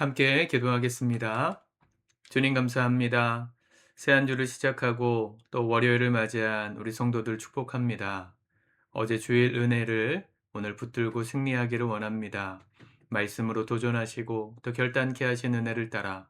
함께 기도하겠습니다. 주님 감사합니다. 새 한 주를 시작하고 또 월요일을 맞이한 우리 성도들 축복합니다. 어제 주일 은혜를 오늘 붙들고 승리하기를 원합니다. 말씀으로 도전하시고 또 결단케 하신 은혜를 따라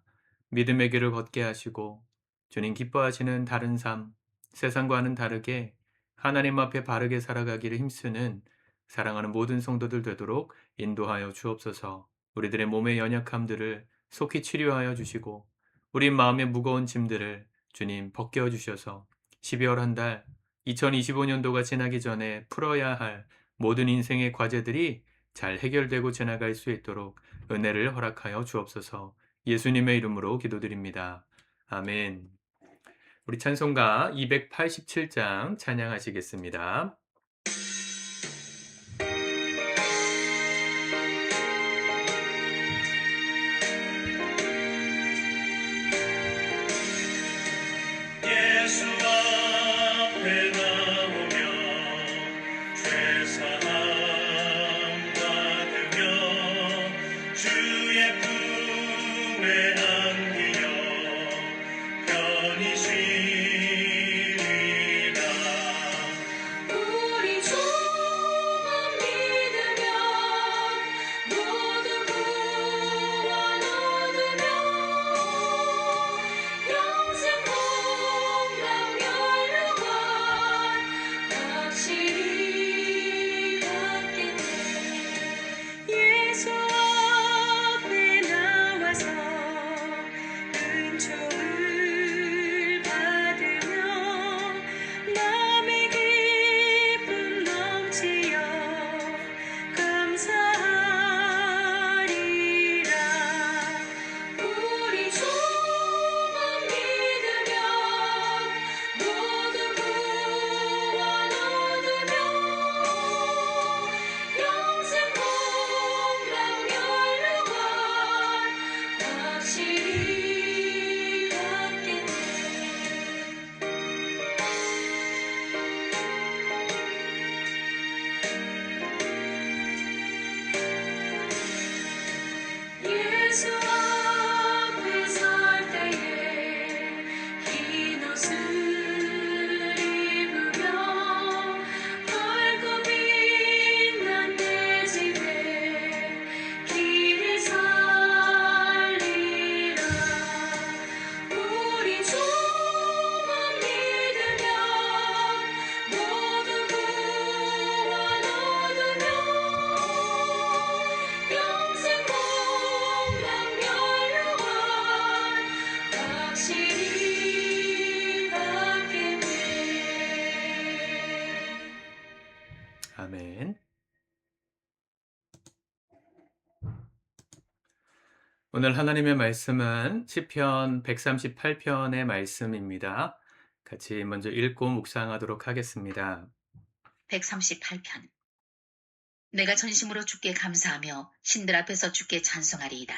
믿음의 길을 걷게 하시고 주님 기뻐하시는 다른 삶, 세상과는 다르게 하나님 앞에 바르게 살아가기를 힘쓰는 사랑하는 모든 성도들 되도록 인도하여 주옵소서. 우리들의 몸의 연약함들을 속히 치료하여 주시고 우리 마음의 무거운 짐들을 주님 벗겨 주셔서 12월 한 달 2025년도가 지나기 전에 풀어야 할 모든 인생의 과제들이 잘 해결되고 지나갈 수 있도록 은혜를 허락하여 주옵소서. 예수님의 이름으로 기도드립니다. 아멘. 우리 찬송가 287장 찬양하시겠습니다. 예수 앞에 나오며 죄사함 받으며 주의 품에 안기며 편히 쉬리라. 우리 주만 믿으며 모두 구원 얻으며 영생 건강 멸류관 확실히 받겠네. 예수 앞에 나와서 은총을 받으며 남의 기쁨 넘치여 감사하리라. 우리 주만 믿으며 모두 구원 얻으며 영생 건강 멸류관 확실히 받겠네. 예수 앞에 설 때에 흰 옷을 입으며 밝고 빛난 내 집에 길을 살리라. 우리 주만 믿으며 모두 구원 얻으며 영생 건강 멸류관 확실히 받겠네. 아멘. 오늘 하나님의 말씀은 시편 138편의 말씀입니다. 같이 먼저 읽고 묵상하도록 하겠습니다. 138편. 내가 전심으로 주께 감사하며 신들 앞에서 주께 찬송하리이다.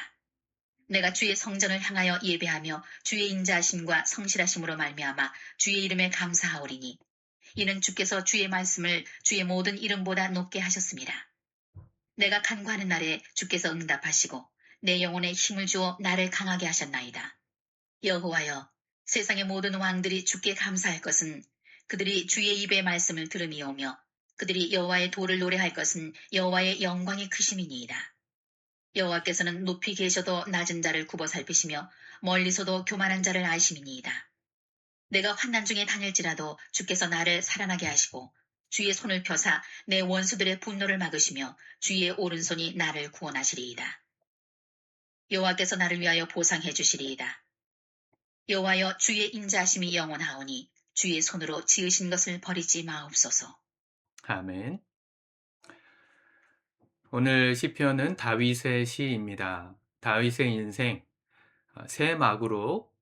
내가 주의 성전을 향하여 예배하며 주의 인자하심과 성실하심으로 말미암아 주의 이름에 감사하오리니 이는 주께서 주의 말씀을 주의 모든 이름보다 높게 하셨습니다. 내가 간구하는 날에 주께서 응답하시고 내 영혼에 힘을 주어 나를 강하게 하셨나이다. 여호와여, 세상의 모든 왕들이 주께 감사할 것은 그들이 주의 입의 말씀을 들음이오며 그들이 여호와의 도를 노래할 것은 여호와의 영광이 크심이니이다. 여호와께서는 높이 계셔도 낮은 자를 굽어 살피시며 멀리서도 교만한 자를 아심이니이다. 내가 환난 중에 다닐지라도 주께서 나를 살아나게 하시고 주의 손을 펴사 내 원수들의 분노를 막으시며 주의 오른손이 나를 구원하시리이다. 여호와께서 나를 위하여 보상해 주시리이다. 여호와여, 주의 인자하심이 영원하오니 주의 손으로 지으신 것을 버리지 마옵소서. 아멘. 오늘 시편은 다윗의 시입니다. 다윗의 인생 세 막으로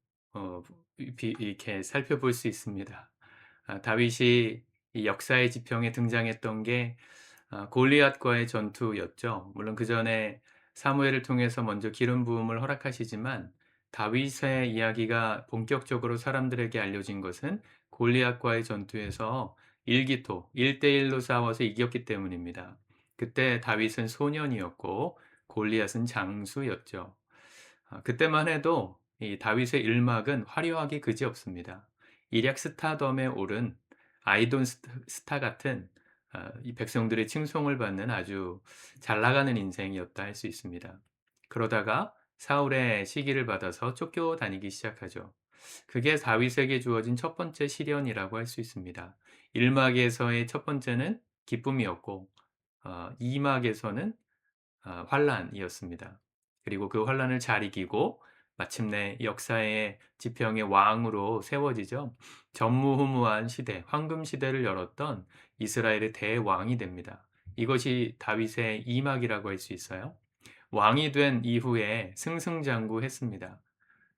이렇게 살펴볼 수 있습니다. 다윗이 이 역사의 지평에 등장했던 게 골리앗과의 전투였죠. 물론 그 전에 사무엘을 통해서 먼저 기름 부음을 허락하시지만 다윗의 이야기가 본격적으로 사람들에게 알려진 것은 골리앗과의 전투에서 일기토 1대1로 싸워서 이겼기 때문입니다. 그때 다윗은 소년이었고 골리앗은 장수였죠. 그때만 해도 이 다윗의 일막은 화려하기 그지없습니다. 일약 스타덤에 오른 아이돌 스타 같은 이 백성들의 칭송을 받는 아주 잘 나가는 인생이었다 할 수 있습니다. 그러다가 사울의 시기를 받아서 쫓겨다니기 시작하죠. 그게 다윗에게 주어진 첫 번째 시련이라고 할 수 있습니다. 1막에서의 첫 번째는 기쁨이었고 2막에서는 환란이었습니다. 그리고 그 환란을 잘 이기고 마침내 역사의 지평의 왕으로 세워지죠. 전무후무한 시대, 황금 시대를 열었던 이스라엘의 대왕이 됩니다. 이것이 다윗의 이막이라고 할 수 있어요. 왕이 된 이후에 승승장구했습니다.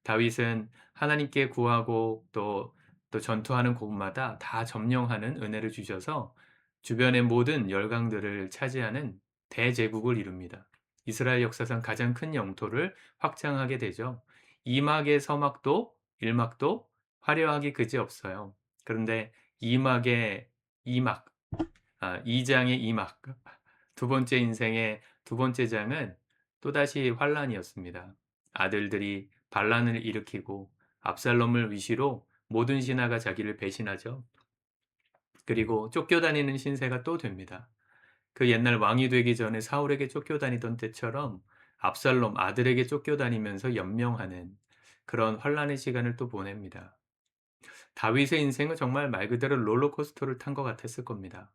다윗은 하나님께 구하고 또 전투하는 곳마다 다 점령하는 은혜를 주셔서 주변의 모든 열강들을 차지하는 대제국을 이룹니다. 이스라엘 역사상 가장 큰 영토를 확장하게 되죠. 이막의 서막도 일막도 화려하기 그지없어요. 그런데 이막의 이막, 2장의 이막, 두 번째 인생의 두 번째 장은 또다시 환란이었습니다. 아들들이 반란을 일으키고 압살롬을 위시로 모든 신하가 자기를 배신하죠. 그리고 쫓겨다니는 신세가 또 됩니다. 그 옛날 왕이 되기 전에 사울에게 쫓겨다니던 때처럼 압살롬 아들에게 쫓겨다니면서 연명하는 그런 환란의 시간을 또 보냅니다. 다윗의 인생은 정말 말 그대로 롤러코스터를 탄 것 같았을 겁니다.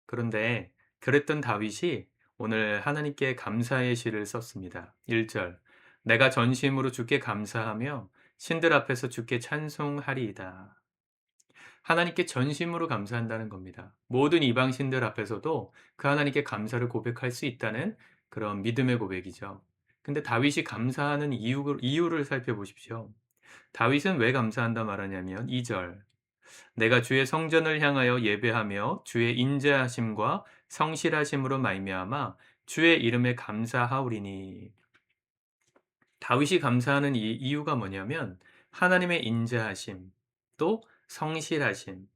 그런데 그랬던 다윗이 오늘 하나님께 감사의 시를 썼습니다. 1절 내가 전심으로 주께 감사하며 신들 앞에서 주께 찬송하리이다. 하나님께 전심으로 감사한다는 겁니다. 모든 이방 신들 앞에서도 그 하나님께 감사를 고백할 수 있다는 그런 믿음의 고백이죠. 근데 다윗이 감사하는 이유를 살펴보십시오. 다윗은 왜 감사한다 말하냐면 2절 내가 주의 성전을 향하여 예배하며 주의 인자하심과 성실하심으로 말미암아 주의 이름에 감사하오리니. 다윗이 감사하는 이유가 뭐냐면 하나님의 인자하심 또 성실하심.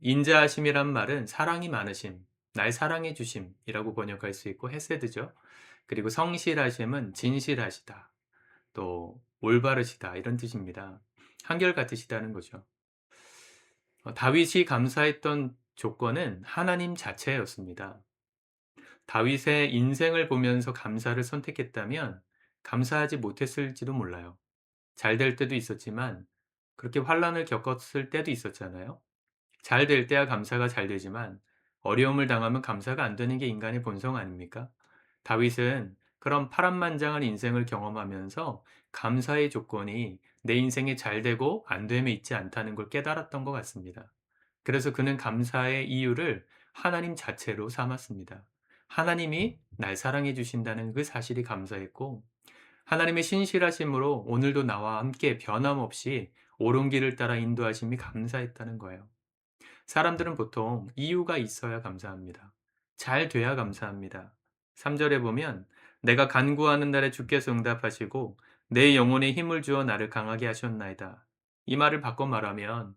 인자하심이란 말은 사랑이 많으심, 날 사랑해 주심이라고 번역할 수 있고 헤세드죠. 그리고 성실하심은 진실하시다, 또 올바르시다 이런 뜻입니다. 한결같으시다는 거죠. 다윗이 감사했던 조건은 하나님 자체였습니다. 다윗의 인생을 보면서 감사를 선택했다면 감사하지 못했을지도 몰라요. 잘 될 때도 있었지만 그렇게 환란을 겪었을 때도 있었잖아요. 잘 될 때야 감사가 잘 되지만 어려움을 당하면 감사가 안 되는 게 인간의 본성 아닙니까? 다윗은 그런 파란만장한 인생을 경험하면서 감사의 조건이 내 인생에 잘 되고 안 됨에 있지 않다는 걸 깨달았던 것 같습니다. 그래서 그는 감사의 이유를 하나님 자체로 삼았습니다. 하나님이 날 사랑해 주신다는 그 사실이 감사했고, 하나님의 신실하심으로 오늘도 나와 함께 변함없이 옳은 길을 따라 인도하심이 감사했다는 거예요. 사람들은 보통 이유가 있어야 감사합니다. 잘 돼야 감사합니다. 3절에 보면 내가 간구하는 날에 주께서 응답하시고 내 영혼에 힘을 주어 나를 강하게 하셨나이다. 이 말을 바꿔 말하면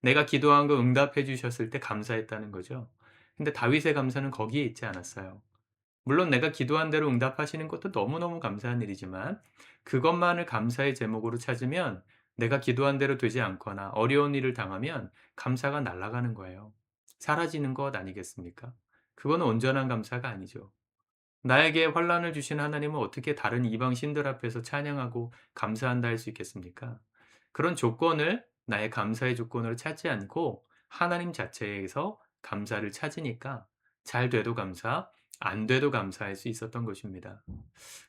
내가 기도한 거 응답해 주셨을 때 감사했다는 거죠. 근데 다윗의 감사는 거기에 있지 않았어요. 물론 내가 기도한 대로 응답하시는 것도 너무너무 감사한 일이지만 그것만을 감사의 제목으로 찾으면 내가 기도한 대로 되지 않거나 어려운 일을 당하면 감사가 날아가는 거예요. 사라지는 것 아니겠습니까? 그건 온전한 감사가 아니죠. 나에게 환란을 주신 하나님은 어떻게 다른 이방 신들 앞에서 찬양하고 감사한다 할 수 있겠습니까? 그런 조건을 나의 감사의 조건으로 찾지 않고 하나님 자체에서 감사를 찾으니까 잘 돼도 감사, 안 돼도 감사할 수 있었던 것입니다.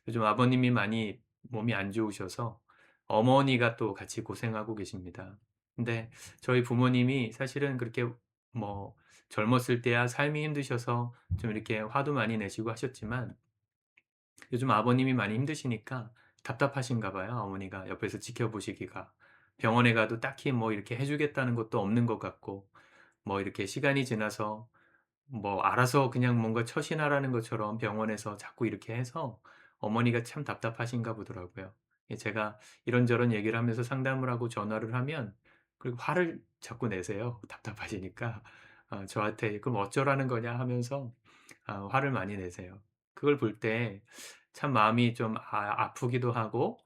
요즘 아버님이 많이 몸이 안 좋으셔서 어머니가 또 같이 고생하고 계십니다. 근데 저희 부모님이 사실은 그렇게 뭐 젊었을 때야 삶이 힘드셔서 좀 이렇게 화도 많이 내시고 하셨지만 요즘 아버님이 많이 힘드시니까 답답하신가 봐요. 어머니가 옆에서 지켜보시기가. 병원에 가도 딱히 뭐 이렇게 해주겠다는 것도 없는 것 같고, 뭐 이렇게 시간이 지나서 뭐 알아서 그냥 뭔가 처신하라는 것처럼 병원에서 자꾸 이렇게 해서 어머니가 참 답답하신가 보더라고요. 예, 제가 이런저런 얘기를 하면서 상담을 하고 전화를 하면 그리고 화를 자꾸 내세요. 답답하시니까. 저한테 그럼 어쩌라는 거냐 하면서 화를 많이 내세요. 그걸 볼 때 참 마음이 좀 아프기도 하고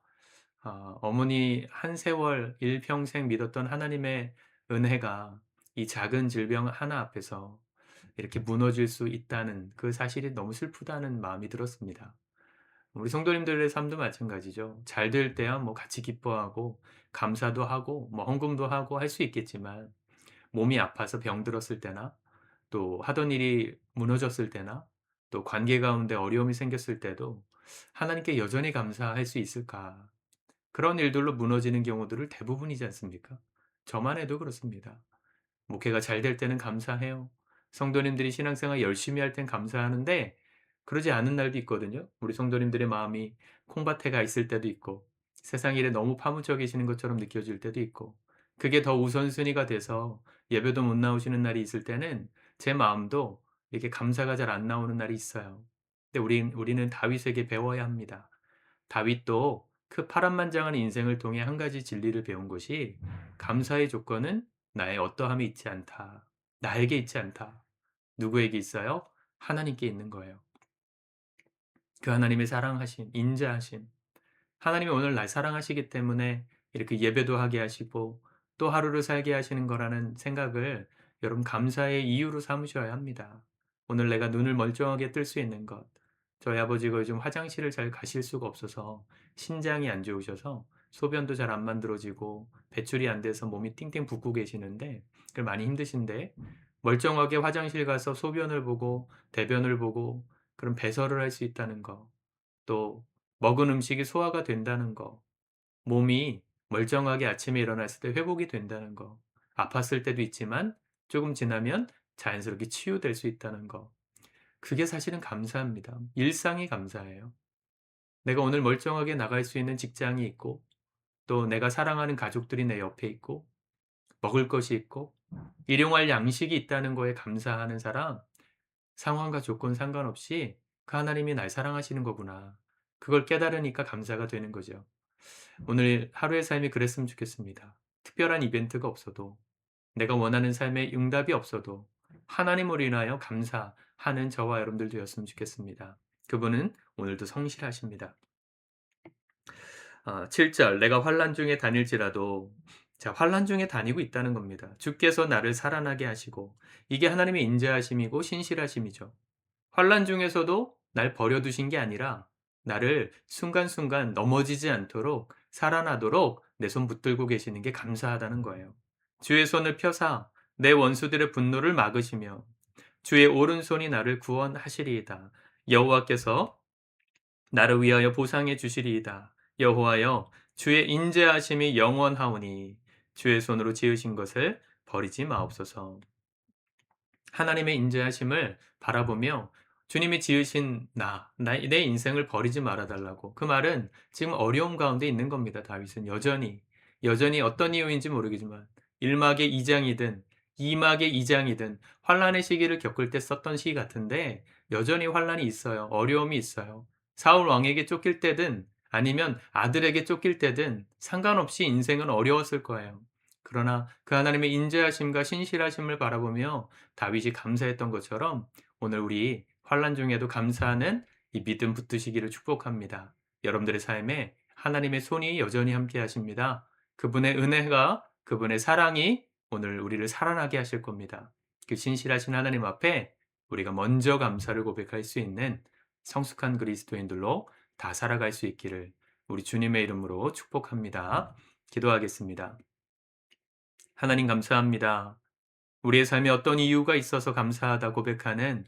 어머니 한 세월 일평생 믿었던 하나님의 은혜가 이 작은 질병 하나 앞에서 이렇게 무너질 수 있다는 그 사실이 너무 슬프다는 마음이 들었습니다. 우리 성도님들의 삶도 마찬가지죠. 잘 될 때야 뭐 같이 기뻐하고 감사도 하고 뭐 헌금도 하고 할 수 있겠지만 몸이 아파서 병들었을 때나 또 하던 일이 무너졌을 때나 또 관계 가운데 어려움이 생겼을 때도 하나님께 여전히 감사할 수 있을까? 그런 일들로 무너지는 경우들을 대부분이지 않습니까? 저만 해도 그렇습니다. 목회가 잘 될 때는 감사해요. 성도님들이 신앙생활 열심히 할 땐 감사하는데 그러지 않은 날도 있거든요. 우리 성도님들의 마음이 콩밭에 가 있을 때도 있고 세상 일에 너무 파묻혀 계시는 것처럼 느껴질 때도 있고 그게 더 우선순위가 돼서 예배도 못 나오시는 날이 있을 때는 제 마음도 이렇게 감사가 잘 안 나오는 날이 있어요. 근데 우리는 다윗에게 배워야 합니다. 다윗도 그 파란만장한 인생을 통해 한 가지 진리를 배운 것이 감사의 조건은 나의 어떠함이 있지 않다. 나에게 있지 않다. 누구에게 있어요? 하나님께 있는 거예요. 그 하나님의 사랑하심, 인자하심. 하나님이 오늘 날 사랑하시기 때문에 이렇게 예배도 하게 하시고 또 하루를 살게 하시는 거라는 생각을 여러분 감사의 이유로 삼으셔야 합니다. 오늘 내가 눈을 멀쩡하게 뜰 수 있는 것. 저희 아버지가 요즘 화장실을 잘 가실 수가 없어서 신장이 안 좋으셔서 소변도 잘 안 만들어지고 배출이 안 돼서 몸이 띵띵 붓고 계시는데 그걸 많이 힘드신데 멀쩡하게 화장실 가서 소변을 보고 대변을 보고 그런 배설을 할 수 있다는 거. 또 먹은 음식이 소화가 된다는 거, 몸이 멀쩡하게 아침에 일어났을 때 회복이 된다는 거, 아팠을 때도 있지만 조금 지나면 자연스럽게 치유될 수 있다는 거. 그게 사실은 감사합니다. 일상이 감사해요. 내가 오늘 멀쩡하게 나갈 수 있는 직장이 있고, 또 내가 사랑하는 가족들이 내 옆에 있고, 먹을 것이 있고, 일용할 양식이 있다는 거에 감사하는 사람, 상황과 조건 상관없이 그 하나님이 날 사랑하시는 거구나. 그걸 깨달으니까 감사가 되는 거죠. 오늘 하루의 삶이 그랬으면 좋겠습니다. 특별한 이벤트가 없어도 내가 원하는 삶의 응답이 없어도 하나님으로 인하여 감사하는 저와 여러분들 되었으면 좋겠습니다. 그분은 오늘도 성실하십니다. 7절 내가 환난 중에 다닐지라도 자, 환난 중에 다니고 있다는 겁니다. 주께서 나를 살아나게 하시고 이게 하나님의 인자하심이고 신실하심이죠. 환난 중에서도 날 버려두신 게 아니라 나를 순간순간 넘어지지 않도록 살아나도록 내 손 붙들고 계시는 게 감사하다는 거예요. 주의 손을 펴사 내 원수들의 분노를 막으시며 주의 오른손이 나를 구원하시리이다. 여호와께서 나를 위하여 보상해 주시리이다. 여호와여 주의 인자하심이 영원하오니 주의 손으로 지으신 것을 버리지 마옵소서. 하나님의 인자하심을 바라보며 주님이 지으신 내 인생을 버리지 말아달라고. 그 말은 지금 어려움 가운데 있는 겁니다. 다윗은 여전히 어떤 이유인지 모르겠지만 1막의 2장이든 2막의 2장이든 환란의 시기를 겪을 때 썼던 시 같은데 여전히 환란이 있어요. 어려움이 있어요. 사울 왕에게 쫓길 때든 아니면 아들에게 쫓길 때든 상관없이 인생은 어려웠을 거예요. 그러나 그 하나님의 인자하심과 신실하심을 바라보며 다윗이 감사했던 것처럼 오늘 우리 환난 중에도 감사하는 이 믿음 붙드시기를 축복합니다. 여러분들의 삶에 하나님의 손이 여전히 함께 하십니다. 그분의 은혜가 그분의 사랑이 오늘 우리를 살아나게 하실 겁니다. 그 신실하신 하나님 앞에 우리가 먼저 감사를 고백할 수 있는 성숙한 그리스도인들로 다 살아갈 수 있기를 우리 주님의 이름으로 축복합니다. 기도하겠습니다. 하나님 감사합니다. 우리의 삶에 어떤 이유가 있어서 감사하다 고백하는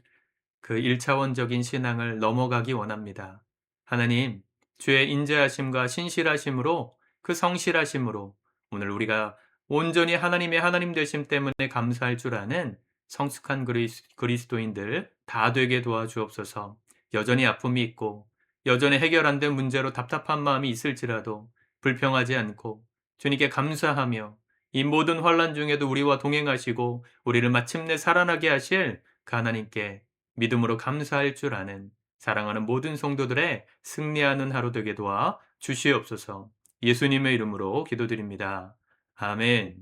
그 1차원적인 신앙을 넘어가기 원합니다. 하나님, 주의 인자하심과 신실하심으로 그 성실하심으로 오늘 우리가 온전히 하나님의 하나님 되심 때문에 감사할 줄 아는 성숙한 그리스도인들 다 되게 도와주옵소서. 여전히 아픔이 있고 여전히 해결 안 된 문제로 답답한 마음이 있을지라도 불평하지 않고 주님께 감사하며 이 모든 환난 중에도 우리와 동행하시고 우리를 마침내 살아나게 하실 그 하나님께 믿음으로 감사할 줄 아는 사랑하는 모든 성도들의 승리하는 하루 되게 도와 주시옵소서. 예수님의 이름으로 기도드립니다. 아멘.